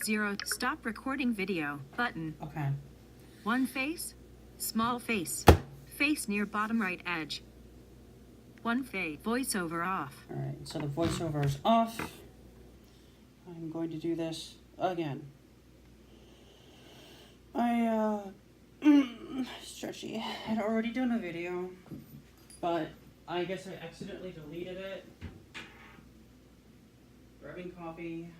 0. Stop recording video. Button. Okay. One face. Small face. Face near bottom right edge. One face. Voiceover off. Alright, so the voiceover is off. I'm going to do this again. Stretchy had already done a video, but I guess I accidentally deleted it. Grabbing coffee.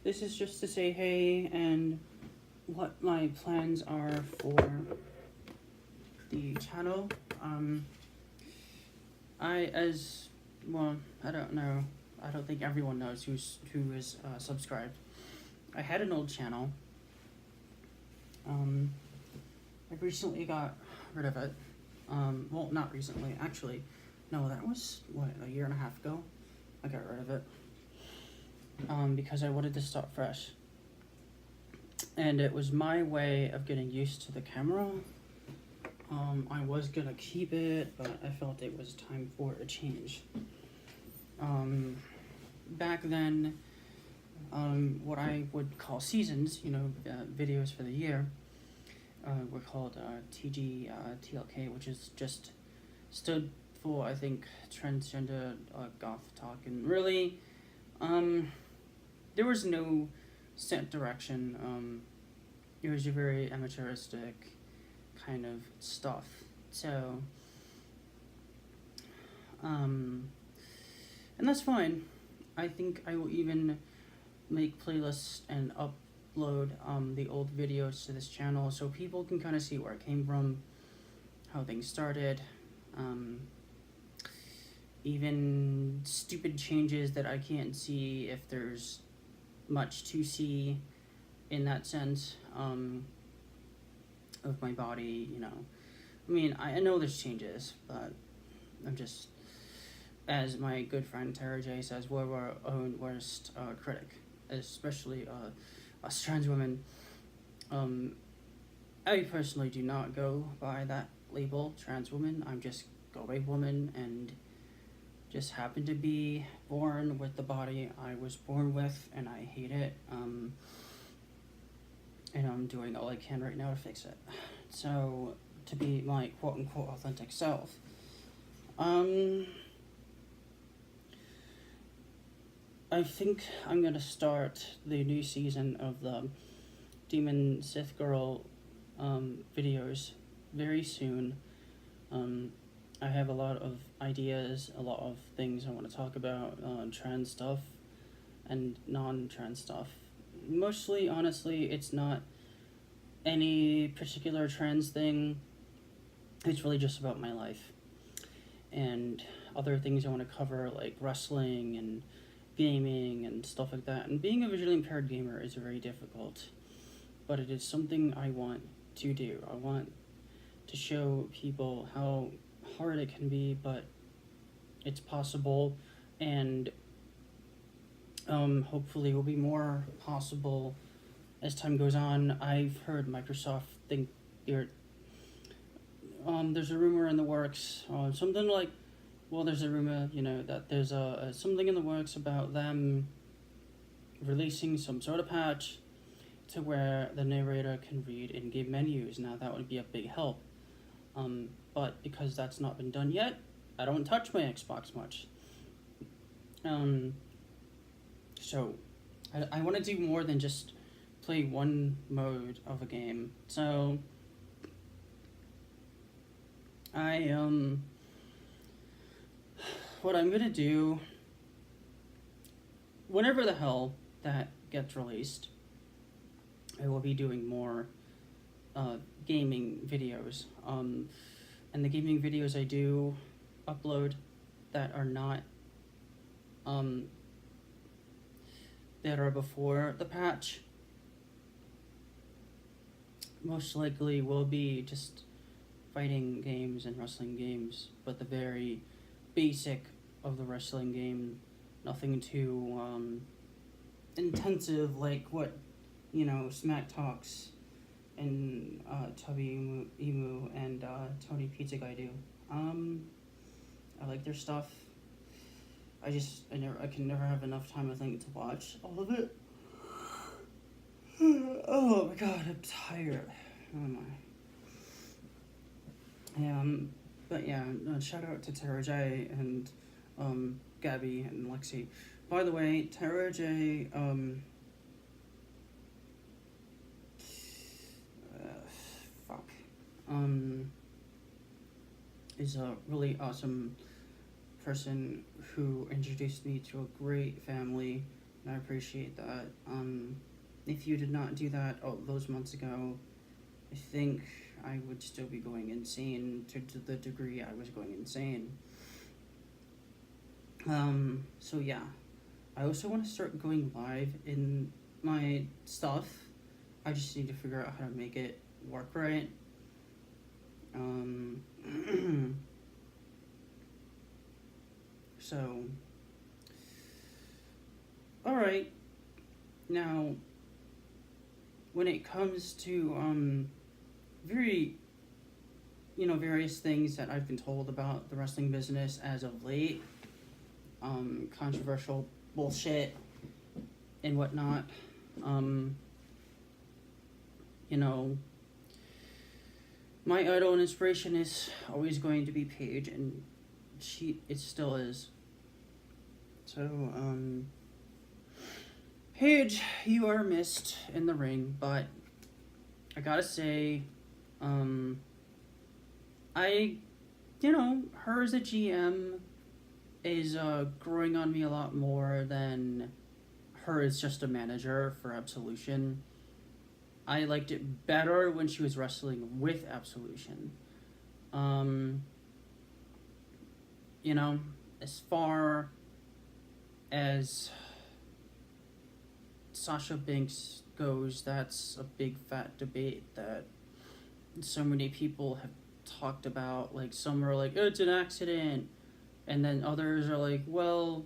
This is just to say hey and what my plans are for the channel. I don't know. I don't think everyone knows who is subscribed. I had an old channel. I recently got rid of it. Well, not recently, actually. No, that was, a year and a half ago? I got rid of it. Because I wanted to start fresh. And it was my way of getting used to the camera. I was gonna keep it, but I felt it was time for a change. Back then, what I would call seasons, videos for the year, were called TLK, which is just stood for, I think, transgender goth talk. And really, there was no set direction. It was a very amateuristic kind of stuff. So, and that's fine. I think I will even make playlists and upload the old videos to this channel so people can kind of see where I came from, how things started, even stupid changes that I can't see if there's much to see in that sense of my body, I mean, I know there's changes, but I'm just, as my good friend Tara J says, we're our own worst critic, especially us trans women. I personally do not go by that label, trans woman. I'm just go by woman, and just happen to be born with the body I was born with, and I hate it. And I'm doing all I can right now to fix it. So, to be my quote-unquote authentic self. I think I'm gonna start the new season of the Demon Sith Girl videos very soon. I have a lot of ideas, a lot of things I want to talk about, trans stuff and non-trans stuff. Mostly, honestly, it's not any particular trans thing. It's really just about my life. And other things I want to cover, like wrestling and gaming and stuff like that. And being a visually impaired gamer is very difficult, but it is something I want to do. I want to show people how hard it can be, but it's possible, and hopefully will be more possible as time goes on. I've heard Microsoft think there's a rumor in the works, something like, there's a rumor, that there's something in the works about them releasing some sort of patch to where the narrator can read in-game menus. Now, that would be a big help. But because that's not been done yet, I don't touch my Xbox much. So, I want to do more than just play one mode of a game. So, what I'm gonna do, whenever the hell that gets released, I will be doing more gaming videos. And the gaming videos I do upload that are not, that are before the patch, most likely will be just fighting games and wrestling games, but the very basic of the wrestling game, nothing too intensive like what, Smack Talks and Tubby Emu and Tony Pizza Guy do. I like their stuff. I can never have enough time, I think, to watch all of it. Oh my god, I'm tired. Oh my. Yeah, but yeah, shout out to Tara J and Gabby and Lexi. By the way, Tara J, fuck, is a really awesome person who introduced me to a great family, and I appreciate that. If you did not do that those months ago, I think I would still be going insane to the degree I was going insane. So yeah. I also want to start going live in my stuff. I just need to figure out how to make it work right. So, alright. Now, when it comes to, various things that I've been told about the wrestling business as of late, controversial bullshit and whatnot, my idol and inspiration is always going to be Paige, and it still is. So, Paige, you are missed in the ring, but I gotta say, her as a GM is growing on me a lot more than her as just a manager for Absolution. I liked it better when she was wrestling with Absolution. As far as Sasha Banks goes, that's a big fat debate that so many people have talked about. Like, some are like, oh, it's an accident, and then others are like, well,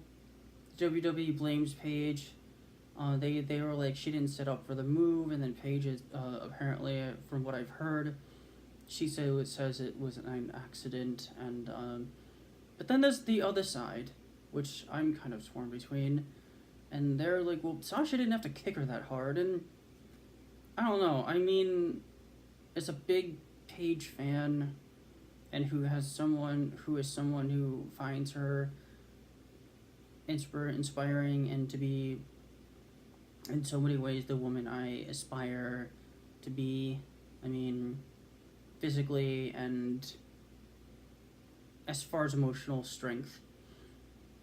WWE blames Paige. They were like, she didn't set up for the move, and then Paige is, apparently, from what I've heard, she says it was an accident, and but then there's the other side, which I'm kind of torn between, and they're like, well, Sasha didn't have to kick her that hard, and I don't know. I mean, as a big Paige fan, and who is someone who finds her inspiring, and to be, in so many ways, the woman I aspire to be. I mean, physically and as far as emotional strength.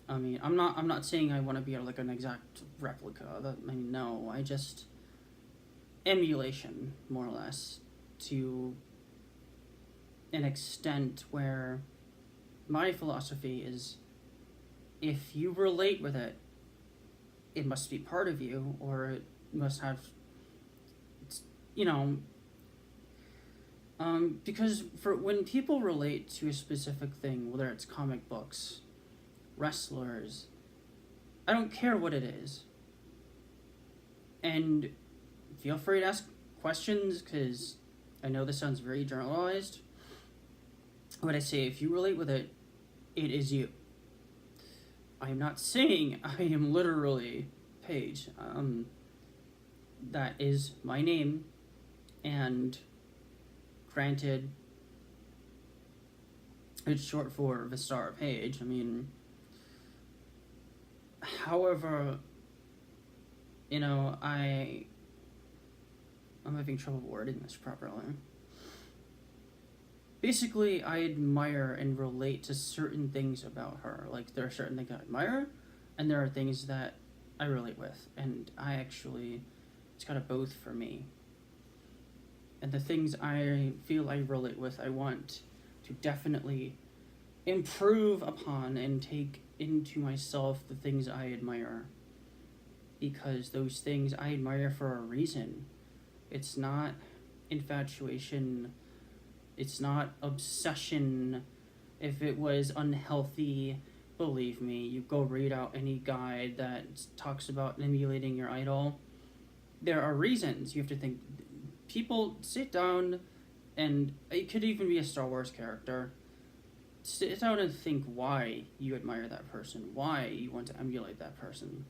I mean, I'm not saying I want to be like an exact replica. No. I just emulation, more or less, to an extent where my philosophy is, if you relate with it, it must be part of you, or it must have, because for when people relate to a specific thing, whether it's comic books, wrestlers, I don't care what it is. And feel free to ask questions, because I know this sounds very generalized. When I say if you relate with it, it is you. I'm not saying I am literally Paige. That is my name, and granted, it's short for Vistara Paige. I mean, however, I'm having trouble wording this properly. Basically, I admire and relate to certain things about her. Like, there are certain things I admire, and there are things that I relate with. And it's kind of both for me. And the things I feel I relate with, I want to definitely improve upon and take into myself the things I admire. Because those things I admire for a reason. It's not infatuation. It's not obsession. If it was unhealthy, believe me, you go read out any guide that talks about emulating your idol. There are reasons. You have to think. People sit down, and it could even be a Star Wars character. sit down and think why you admire that person, why you want to emulate that person.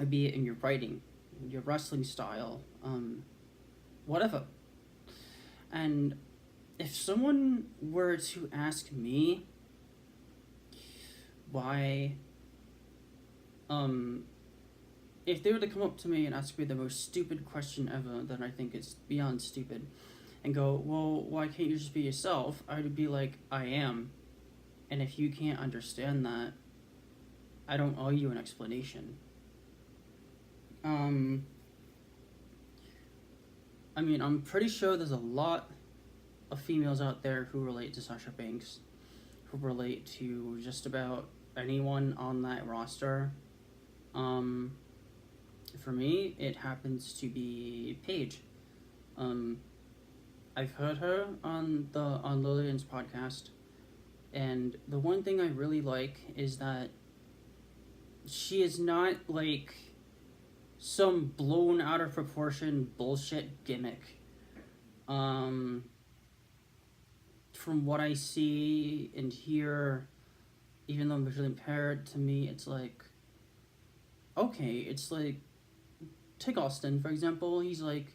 Be it in your writing, your wrestling style, whatever. And if someone were to ask me why, if they were to come up to me and ask me the most stupid question ever, then I think it's beyond stupid, and go, well, why can't you just be yourself? I would be like, I am. And if you can't understand that, I don't owe you an explanation. I mean, I'm pretty sure there's a lot of females out there who relate to Sasha Banks, who relate to just about anyone on that roster. For me, it happens to be Paige. I've heard her on Lillian's podcast, and the one thing I really like is that she is not like some blown out of proportion bullshit gimmick. From what I see and hear, even though I'm visually impaired, to me it's like, okay, it's like, take Austin, for example. He's like,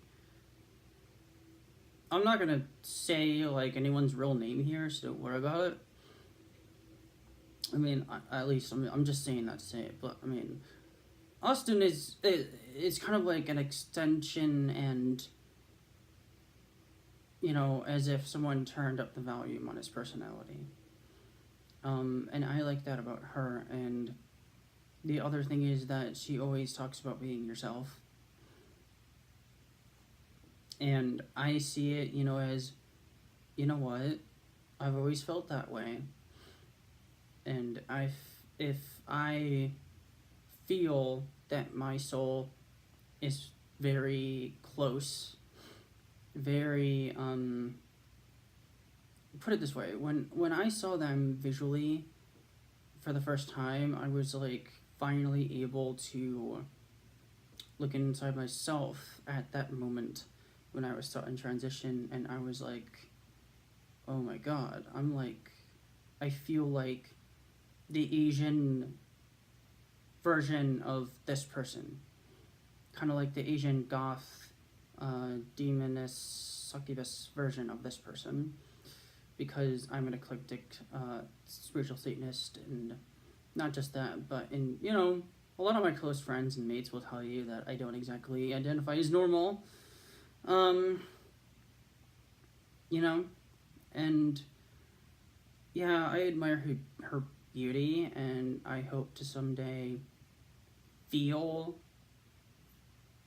I'm not gonna say like anyone's real name here, so don't worry about it. I mean, at least I'm just saying that to say it, but I mean, Austin is kind of like an extension, and you know, as if someone turned up the volume on his personality. And I like that about her. And the other thing is that she always talks about being yourself. And I see it, you know, as, you know what, I've always felt that way. And if I feel that my soul is very close, very, put it this way, when I saw them visually for the first time, I was like finally able to look inside myself at that moment when I was still in transition, and I was like, oh my god, I feel like the Asian version of this person. Kind of like the Asian goth, demoness, succubus version of this person. Because I'm an eclectic, spiritual Satanist, and not just that, but you know, a lot of my close friends and mates will tell you that I don't exactly identify as normal. You know, and yeah, I admire her beauty, and I hope to someday feel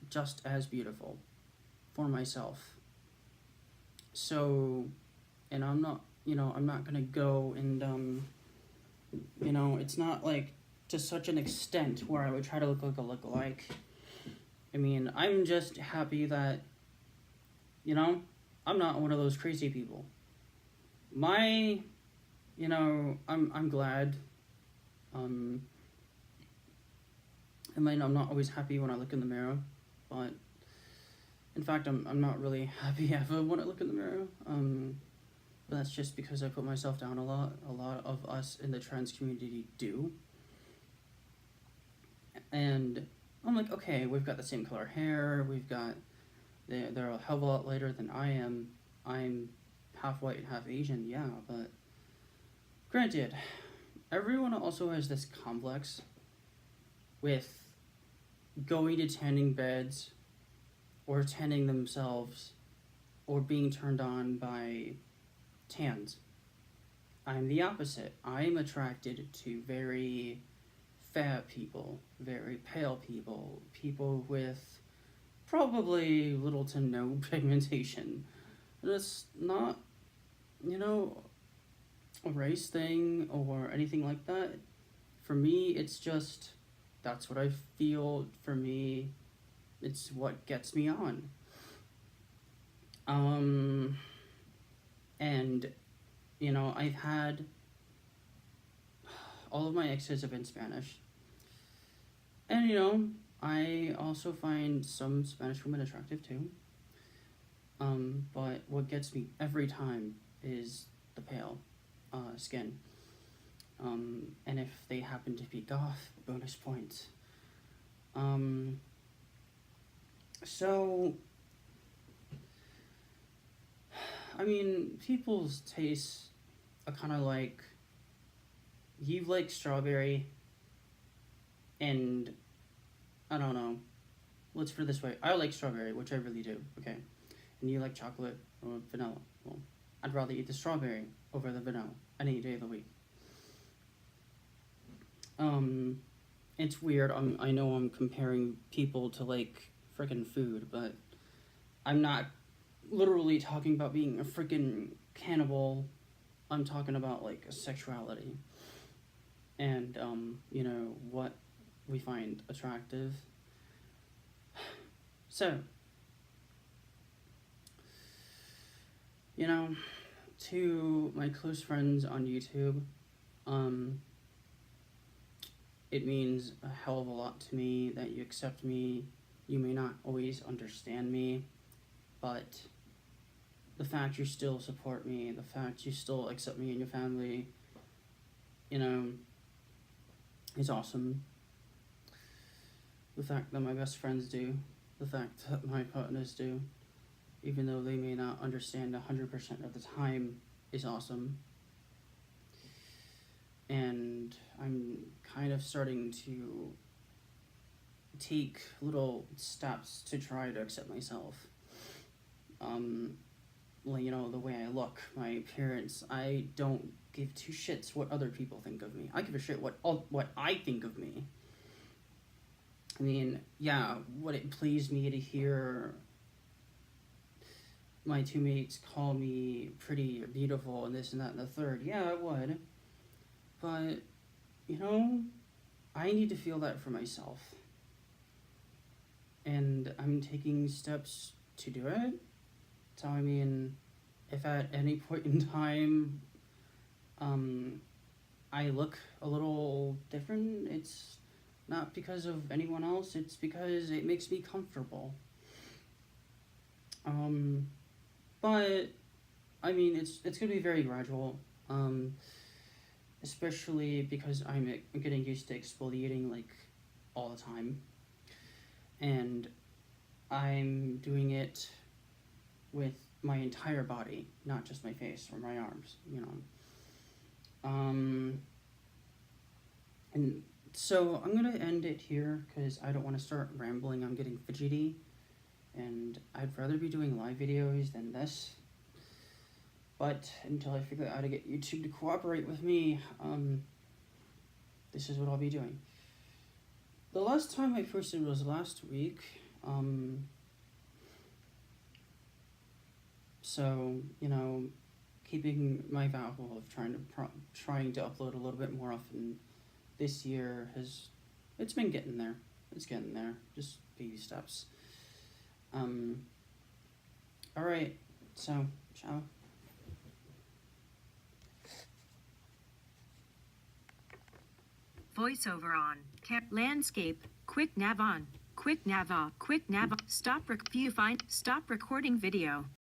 just as beautiful for myself. So, and I'm not gonna go and, you know, it's not like to such an extent where I would try to look like a lookalike. I mean, I'm just happy that, you know, I'm not one of those crazy people. I'm glad. I mean, I'm not always happy when I look in the mirror, but in fact, I'm not really happy ever when I look in the mirror. But that's just because I put myself down a lot. A lot of us in the trans community do. And I'm like, okay, we've got the same color hair, they're a hell of a lot lighter than I am. I'm half white and half Asian, yeah, but granted, everyone also has this complex with going to tanning beds or tanning themselves or being turned on by tans. I'm the opposite. I'm attracted to very fat people, very pale people, people with probably little to no pigmentation. And it's not, you know, a race thing or anything like that. For me, it's just, that's what I feel. For me, it's what gets me on. And, you know, I've had, all of my exes have been Spanish. And, you know, I also find some Spanish women attractive too. But what gets me every time is the pale. skin. And if they happen to be goth, bonus points. So, I mean, people's tastes are kind of like, you like strawberry, and I don't know, let's put it this way, I like strawberry, which I really do, okay? And you like chocolate or vanilla. Well, I'd rather eat the strawberry over the vanilla any day of the week. It's weird. I know I'm comparing people to like freaking food, but I'm not literally talking about being a freaking cannibal. I'm talking about like sexuality and you know, what we find attractive. So, you know, to my close friends on YouTube, it means a hell of a lot to me that you accept me. You may not always understand me, but the fact you still support me, the fact you still accept me in your family, you know, is awesome. The fact that my best friends do, the fact that my partners do, even though they may not understand 100% of the time, is awesome. And I'm kind of starting to take little steps to try to accept myself. Like, you know, the way I look, my appearance. I don't give two shits what other people think of me. I give a shit what I think of me. I mean, yeah, would it please me to hear my two mates call me pretty or beautiful and this and that and the third? Yeah, it would. But, you know, I need to feel that for myself. And I'm taking steps to do it. So, I mean, if at any point in time I look a little different, it's not because of anyone else, it's because it makes me comfortable. But, I mean, it's gonna be very gradual. Especially because I'm getting used to exfoliating like all the time, and I'm doing it with my entire body, not just my face or my arms, you know. And so I'm gonna end it here because I don't want to start rambling. I'm getting fidgety, and I'd rather be doing live videos than this. But until I figure out how to get YouTube to cooperate with me, this is what I'll be doing. The last time I posted was last week. So, you know, keeping my vow of trying to upload a little bit more often this year it's been getting there. It's getting there. Just baby steps. Alright, so, ciao. Voiceover on. Landscape. Quick nav on. Quick nav off. Quick nav. Stop. View find. Stop recording video.